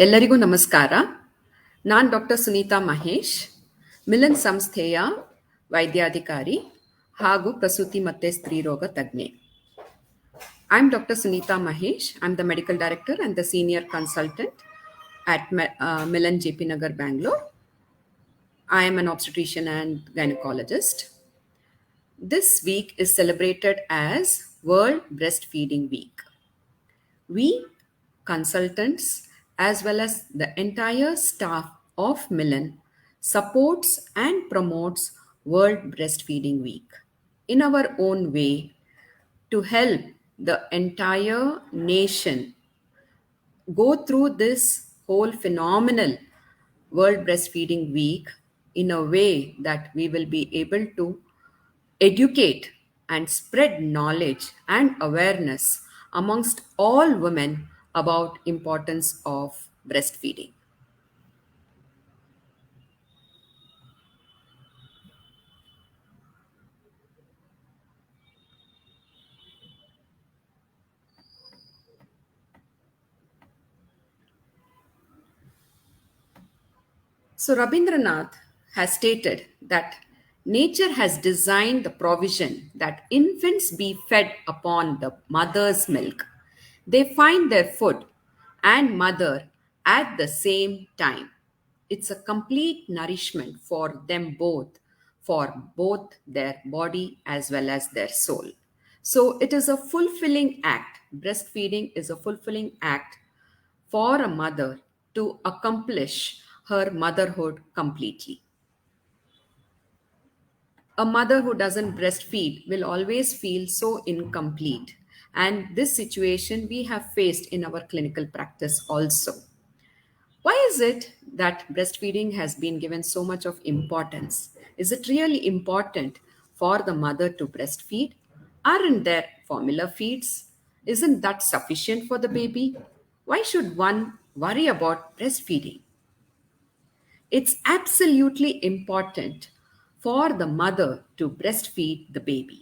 ಎಲ್ಲರಿಗೂ ನಮಸ್ಕಾರ. ನಾನು ಡಾಕ್ಟರ್ ಸುನೀತಾ ಮಹೇಶ್, ಮಿಲನ್ ಸಂಸ್ಥೆಯ ವೈದ್ಯಾಧಿಕಾರಿ ಹಾಗೂ ಪ್ರಸೂತಿ ಮತ್ತು ಸ್ತ್ರೀರೋಗ ತಜ್ಞೆ. I am doctor Sunita Mahesh. I am the medical director and the senior consultant at Milann JP Nagar, Bangalore. I am an obstetrician and gynecologist. This week is celebrated as World Breastfeeding Week. We consultants as well as the entire staff of Milann supports and promotes World Breastfeeding Week in our own way to help the entire nation go through this whole phenomenal World Breastfeeding Week in a way that we will be able to educate and spread knowledge and awareness amongst all women about importance of breastfeeding. So Rabindranath has stated that nature has designed the provision that infants be fed upon the mother's milk. They find their food and mother at the same time. It's a complete nourishment for them both, for both their body as well as their soul. So it is a fulfilling act. Breastfeeding is a fulfilling act for a mother to accomplish her motherhood completely. A mother who doesn't breastfeed will always feel so incomplete. And this situation we have faced in our clinical practice also. Why is it that breastfeeding has been given so much of importance? Is it really important for the mother to breastfeed? Aren't there formula feeds? Isn't that sufficient for the baby? Why should one worry about breastfeeding? It's absolutely important for the mother to breastfeed the baby.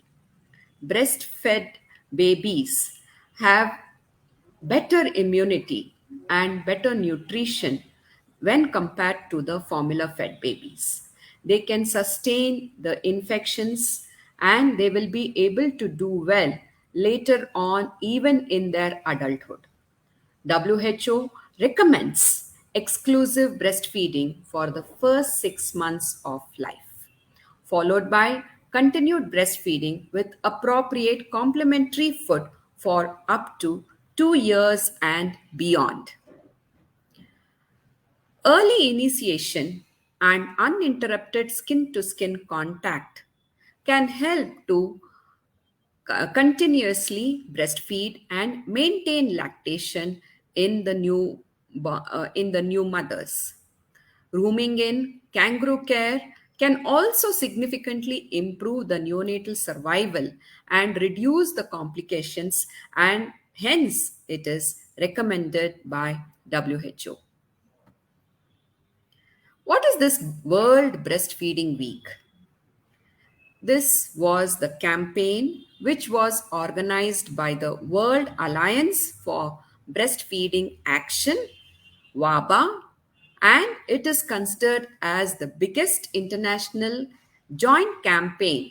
Breastfed babies have better immunity and better nutrition when compared to the formula fed babies. They can sustain the infections and they will be able to do well later on, even in their adulthood. WHO recommends exclusive breastfeeding for the first 6 months of life, followed by continued breastfeeding with appropriate complementary food for up to 2 years and beyond. Early initiation and uninterrupted skin to skin contact can help to continuously breastfeed and maintain lactation in the new mothers. Rooming in kangaroo care can also significantly improve the neonatal survival and reduce the complications, and hence it is recommended by WHO. What is this World Breastfeeding Week? This was the campaign which was organized by the World Alliance for Breastfeeding Action, WABA, and it is considered as the biggest international joint campaign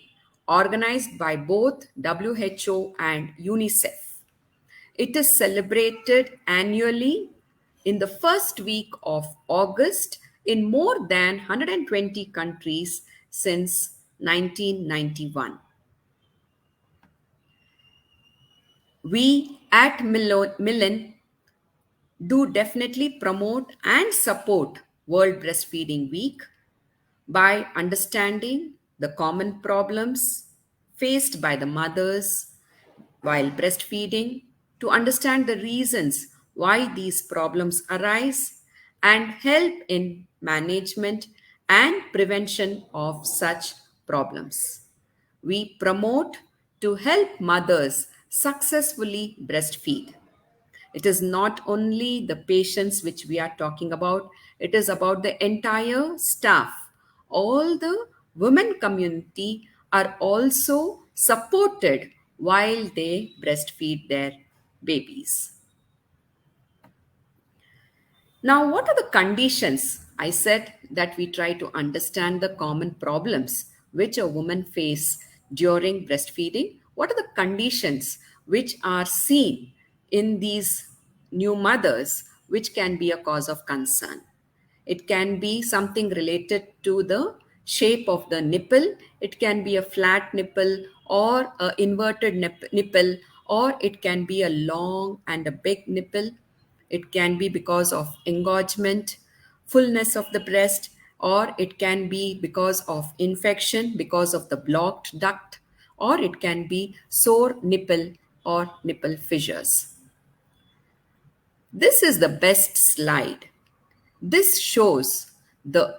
organized by both WHO and UNICEF. It is celebrated annually in the first week of August in more than 120 countries since 1991. We at Milann do definitely promote and support World Breastfeeding Week by understanding the common problems faced by the mothers while breastfeeding, to understand the reasons why these problems arise and help in management and prevention of such problems. We promote to help mothers successfully breastfeed. It is not only the patients which we are talking about, it is about the entire staff. All the women community are also supported while they breastfeed their babies. Now, what are the conditions? I said that we try to understand the common problems which a woman face during breastfeeding. What are the conditions which are seen in these new mothers which can be a cause of concern? It can be something related to the shape of the nipple. It can be a flat nipple or a inverted nipple, or it can be a long and a big nipple. It can be because of engorgement, fullness of the breast, or it can be because of infection, because of the blocked duct, or it can be sore nipple or nipple fissures. This is the best slide. This shows the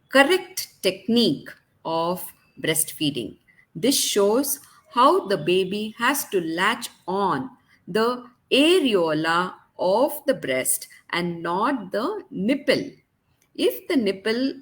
correct technique of breastfeeding. This shows how the baby has to latch on the areola of the breast and not the nipple. If the nipple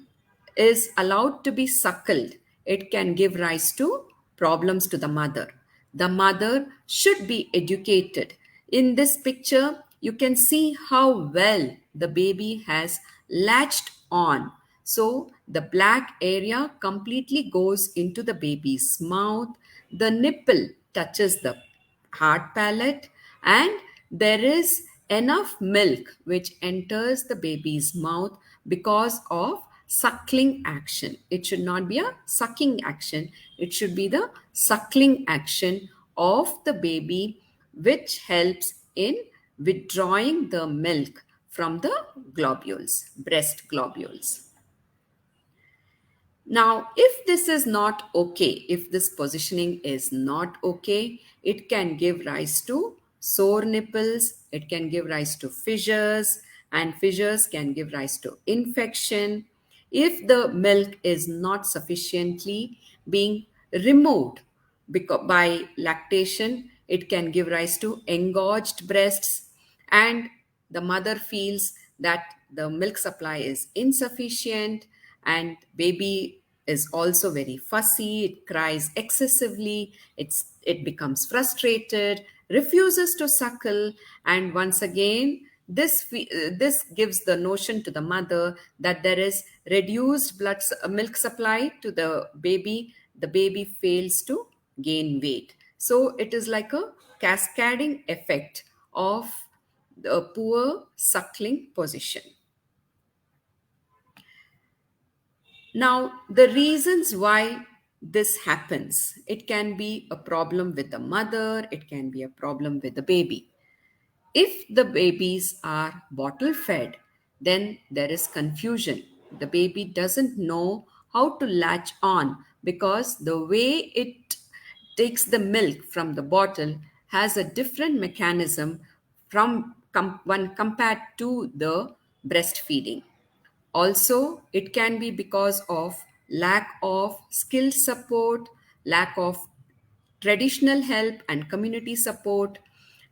is allowed to be suckled, it can give rise to problems to the mother. The mother should be educated. In this picture, you can see how well the baby has latched on. So, the black area completely goes into the baby's mouth. The nipple touches the hard palate, and there is enough milk which enters the baby's mouth because of suckling action. It should not be a sucking action, it should be the suckling action of the baby, which helps in withdrawing the milk from the globules, breast globules. Now, if this is not okay, if this positioning is not okay, it can give rise to sore nipples, it can give rise to fissures, and fissures can give rise to infection. If the milk is not sufficiently being removed by lactation, it can give rise to engorged breasts, and the mother feels that the milk supply is insufficient, and baby is also very fussy, it cries excessively, it becomes frustrated, refuses to suckle, and once again this gives the notion to the mother that there is reduced milk supply to the baby fails to gain weight. So it is like a cascading effect of the poor suckling position. Now, the reasons why this happens, it can be a problem with the mother, it can be a problem with the baby. If the babies are bottle fed, then there is confusion. The baby doesn't know how to latch on because the way it takes the milk from the bottle has a different mechanism when compared to the breastfeeding. Also, it can be because of lack of skill support, lack of traditional help and community support,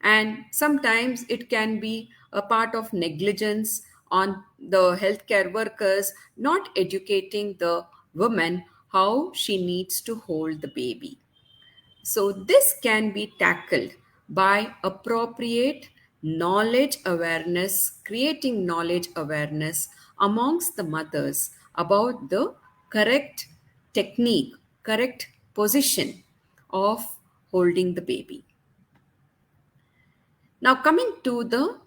and sometimes it can be a part of negligence on the healthcare workers not educating the woman how she needs to hold the baby. So, this can be tackled by appropriate knowledge awareness, creating knowledge awareness amongst the mothers about the correct technique, correct position of holding the baby. Now, coming to the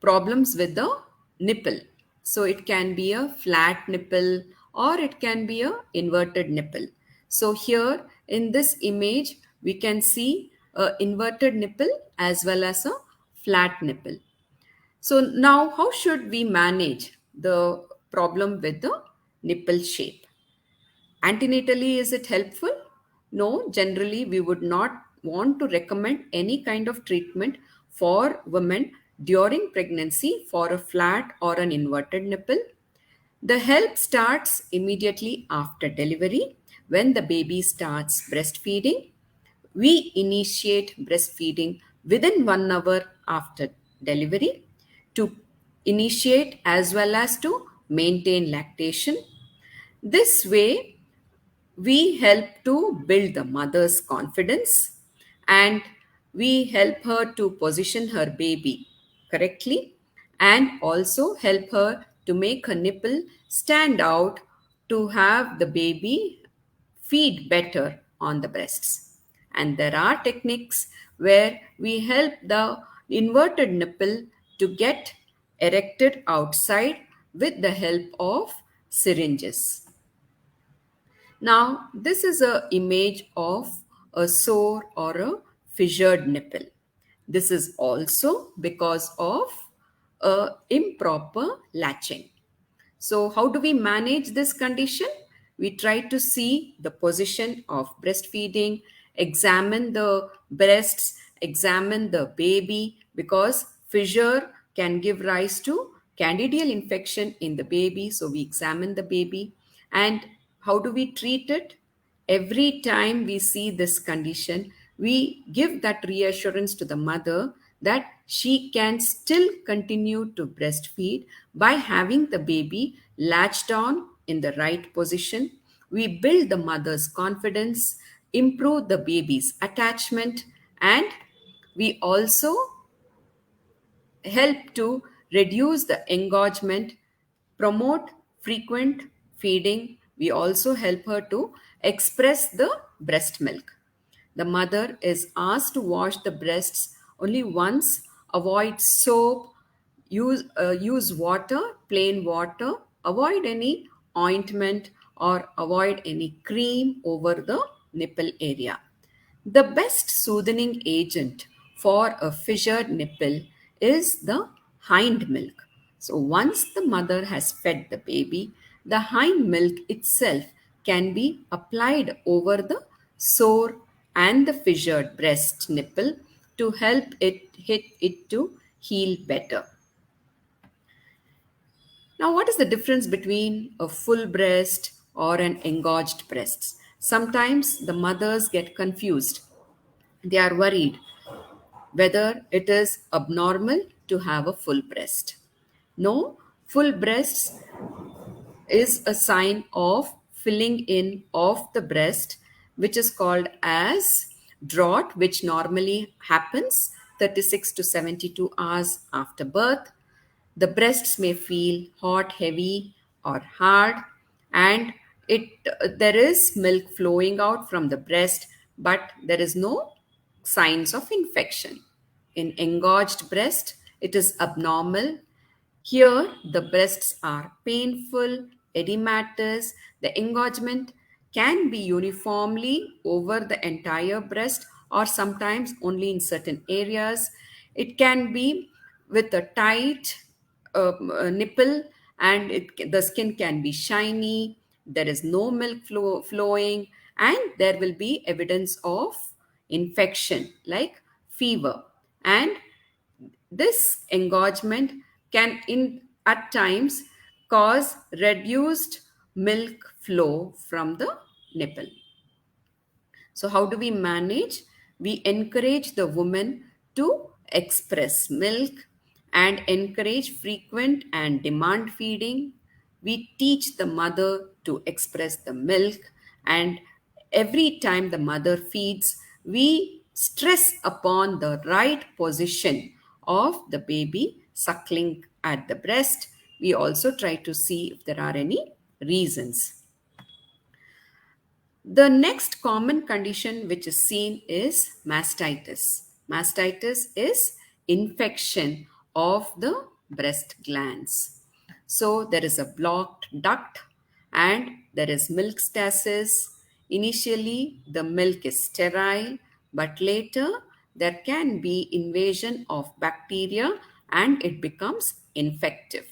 problems with the nipple. So it can be a flat nipple or it can be a inverted nipple. So here in this image, we can see a inverted nipple as well as a flat nipple. So now how should we manage the problem with the nipple shape? Antenatally, is it helpful? No, generally, we would not want to recommend any kind of treatment for women during pregnancy for a flat or an inverted nipple. The help starts immediately after delivery when the baby starts breastfeeding. We initiate breastfeeding within 1 hour after delivery to initiate as well as to maintain lactation. This way, we help to build the mother's confidence and we help her to position her baby correctly, and also help her to make her nipple stand out to have the baby feed better on the breasts. And there are techniques where we help the inverted nipple to get erected outside with the help of syringes. Now, this is a image of a sore or a fissured nipple. This is also because of a improper latching. So, how do we manage this condition? We try to see the position of breastfeeding, examine the breasts, examine the baby, because fissure can give rise to candidial infection in the baby. So, we examine the baby. And how do we treat it? Every time we see this condition, we give that reassurance to the mother that she can still continue to breastfeed by having the baby latched on in the right position. We build the mother's confidence, improve the baby's attachment, and we also help to reduce the engorgement, promote frequent feeding. We also help her to express the breast milk. The mother is asked to wash the breasts only once, avoid soap, use water, plain water, avoid any ointment or avoid any cream over the nipple area. The best soothing agent for a fissured nipple is the hind milk. So, once the mother has fed the baby, the hind milk itself can be applied over the sore and the fissured breast nipple to help it hit it to heal better. Now, what is the difference between a full breast or an engorged breast? Sometimes the mothers get confused. They are worried whether it is abnormal to have a full breast. No, full breasts is a sign of filling in of the breast, which is called as draught, which normally happens 36 to 72 hours after birth. The breasts may feel hot, heavy, or hard, and it there is milk flowing out from the breast, but there is no signs of infection. In engorged breast, it is abnormal. Here, the breasts are painful, edematous. The engorgement can be uniformly over the entire breast or sometimes only in certain areas. It can be with a tight nipple, and the skin can be shiny. There is no milk flowing, and there will be evidence of infection like fever. And this engorgement can at times cause reduced milk flow from the nipple. So, how do we manage? We encourage the woman to express milk and encourage frequent and demand feeding. We teach the mother to express the milk, and every time the mother feeds, we stress upon the right position of the baby suckling at the breast. We also try to see if there are any reasons. The next common condition which is seen is mastitis. Mastitis is infection of the breast glands. So there is a blocked duct and there is milk stasis. Initially, the milk is sterile, but later there can be invasion of bacteria and it becomes infective.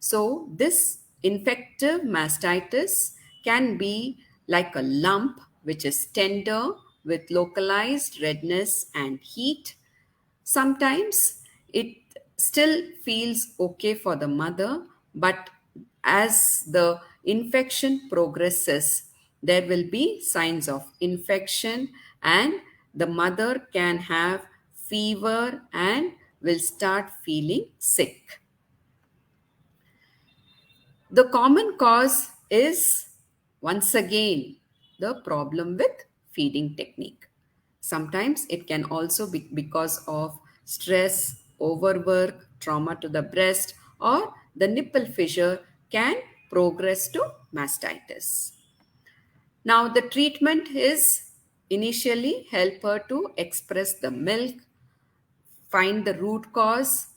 So, this infective mastitis can be like a lump which is tender with localized redness and heat. Sometimes it still feels okay for the mother, but as the infection progresses, there will be signs of infection, and the mother can have fever and will start feeling sick. The common cause is once again the problem with feeding technique. Sometimes it can also be because of stress, overwork, trauma to the breast, or the nipple fissure can progress to mastitis. Now, the treatment is initially help her to express the milk, find the root cause,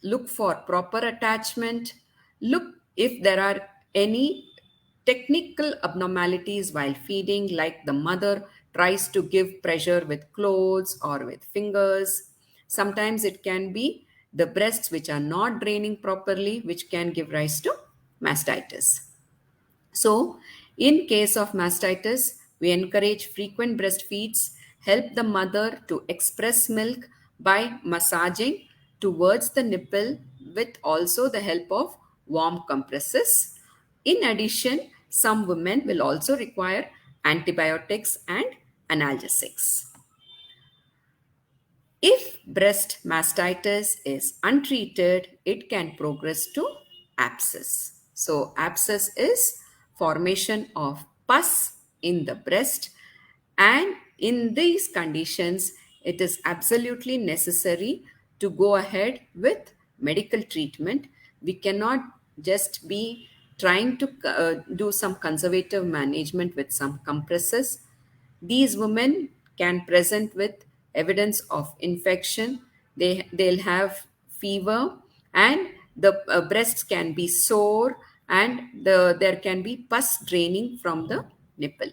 look for proper attachment, look if there are any technical abnormalities while feeding, like the mother tries to give pressure with clothes or with fingers. Sometimes it can be the breasts which are not draining properly, which can give rise to mastitis. So, in case of mastitis, we encourage frequent breastfeeds, help the mother to express milk by massaging towards the nipple with also the help of warm compresses. In addition, some women will also require antibiotics and analgesics. If breast mastitis is untreated, it can progress to abscess. So, abscess is formation of pus in the breast, and in these conditions, it is absolutely necessary to go ahead with medical treatment. We cannot just be trying to do some conservative management with some compresses. These women can present with evidence of infection. They'll have fever, and the breasts can be sore, and there can be pus draining from the nipple.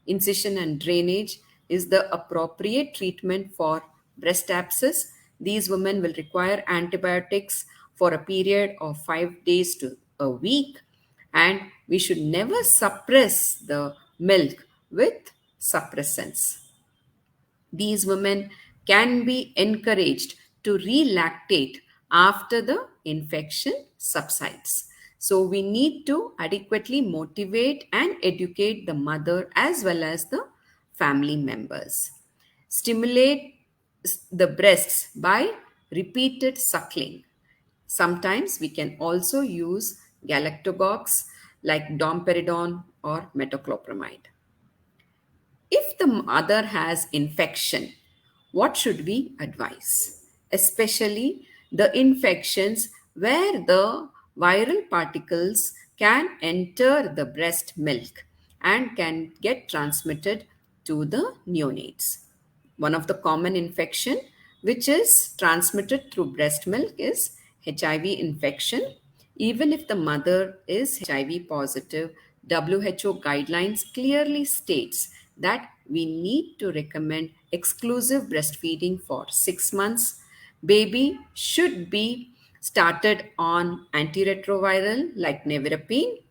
Incision and drainage is the appropriate treatment for breast abscess. These women will require antibiotics for a period of 5 days to a week, and we should never suppress the milk with suppressants. These women can be encouraged to relactate after the infection subsides. So, we need to adequately motivate and educate the mother as well as the family members. Stimulate the breasts by repeated suckling. Sometimes we can also use galactogogues like domperidone or metoclopramide. If the mother has infection, what should we advise? Especially the infections where the viral particles can enter the breast milk and can get transmitted to the neonates. One of the common infection which is transmitted through breast milk is HIV infection. Even if the mother is HIV positive, WHO guidelines clearly states that we need to recommend exclusive breastfeeding for 6 months. Baby should be started on antiretroviral like nevirapine.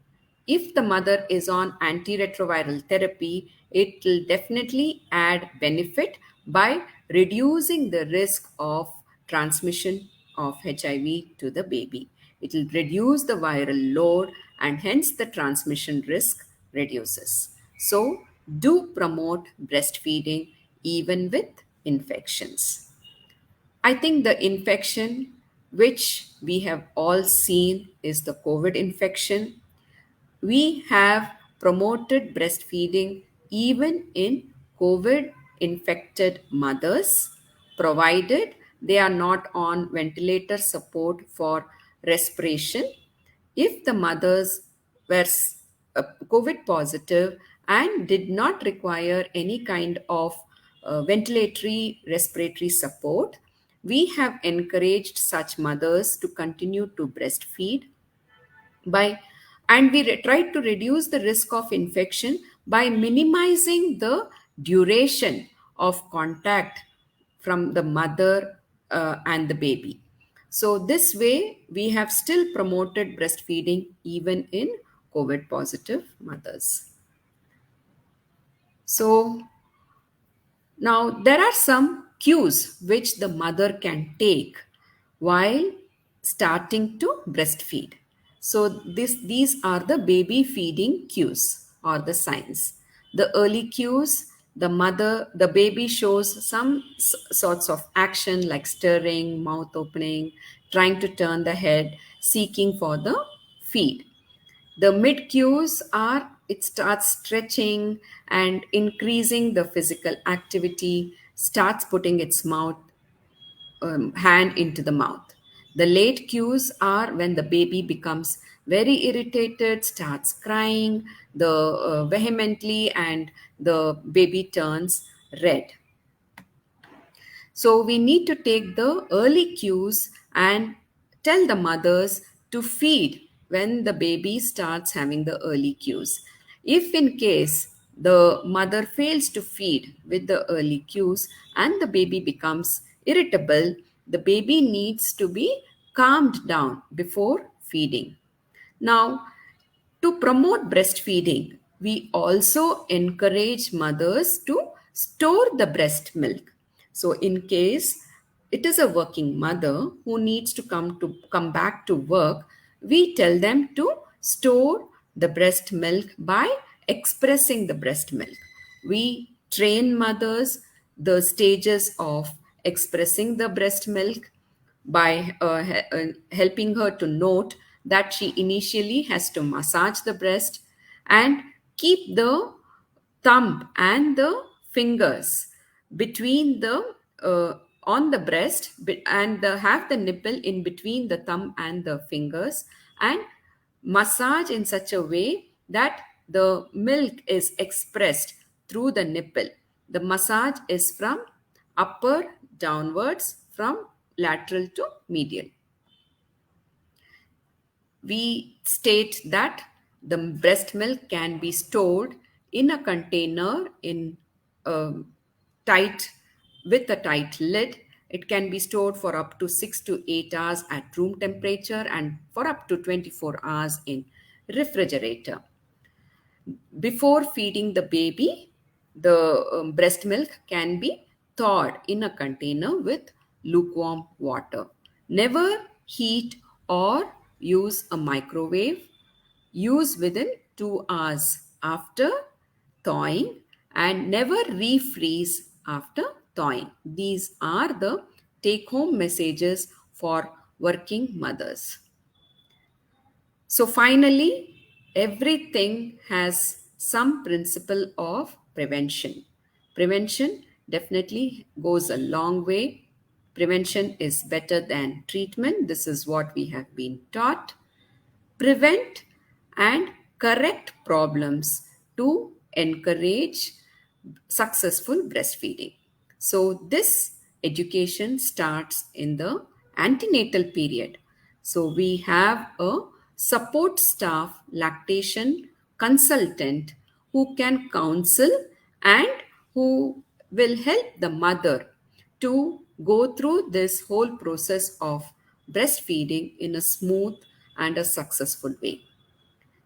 If the mother is on antiretroviral therapy, it will definitely add benefit by reducing the risk of transmission of HIV to the baby. It will reduce the viral load, and hence the transmission risk reduces. So, do promote breastfeeding even with infections. I think the infection which we have all seen is the COVID infection. We have promoted breastfeeding even in COVID infected mothers, provided they are not on ventilator support for respiration. If the mothers were COVID positive and did not require any kind of ventilatory respiratory support, we have encouraged such mothers to continue to breastfeed by, and we tried to reduce the risk of infection by minimizing the duration of contact from the mother and the baby. So this way we have still promoted breastfeeding even in COVID positive mothers. So now, there are some cues which the mother can take while starting to breastfeed. So, these are the baby feeding cues or the signs. The early cues, the baby shows some sorts of action like stirring, mouth opening, trying to turn the head, seeking for the feed. The mid cues are it starts stretching and increasing the physical activity, starts putting its mouth hand into the mouth. The late cues are when the baby becomes very irritated, starts crying vehemently, and the baby turns red. So we need to take the early cues and tell the mothers to feed when the baby starts having the early cues. If in case the mother fails to feed with the early cues and the baby becomes irritable, the baby needs to be calmed down before feeding. Now, to promote breastfeeding, we also encourage mothers to store the breast milk. So, in case it is a working mother who needs to come back to work, we tell them to store the breast milk by expressing the breast milk. We train mothers the stages of expressing the breast milk by helping her to note that she initially has to massage the breast and keep the thumb and the fingers between the on the breast and have the nipple in between the thumb and the fingers and massage in such a way that the milk is expressed through the nipple. The massage is from upper downwards, from lateral to medial. We state that the breast milk can be stored in a container in a tight with a tight lid. It can be stored for up to 6 to 8 hours at room temperature and for up to 24 hours in refrigerator. Before feeding the baby, the breast milk can be thawed in a container with lukewarm water. Never heat or use a microwave. Use within 2 hours after thawing and never refreeze after thawing. These are the take home messages for working mothers. So finally, everything has some principle of prevention. Prevention definitely goes a long way. Prevention is better than treatment. This is what we have been taught. Prevent and correct problems to encourage successful breastfeeding. So, this education starts in the antenatal period. So, we have a support staff lactation consultant who can counsel and who will help the mother to go through this whole process of breastfeeding in a smooth and a successful way.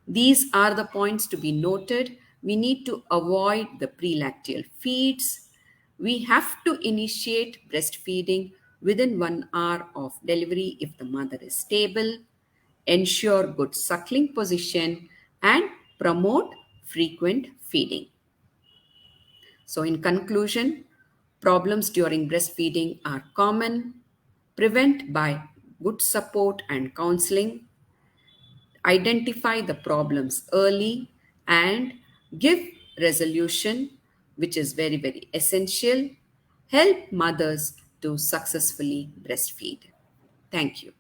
These are the points to be noted. We need to avoid the prelacteal feeds. We have to initiate breastfeeding within 1 hour of delivery if the mother is stable. Ensure good suckling position and promote frequent feeding. So, in conclusion, problems during breastfeeding are common. Prevent by good support and counseling. Identify the problems early and give resolution, which is very, very essential. Help mothers to successfully breastfeed. Thank you.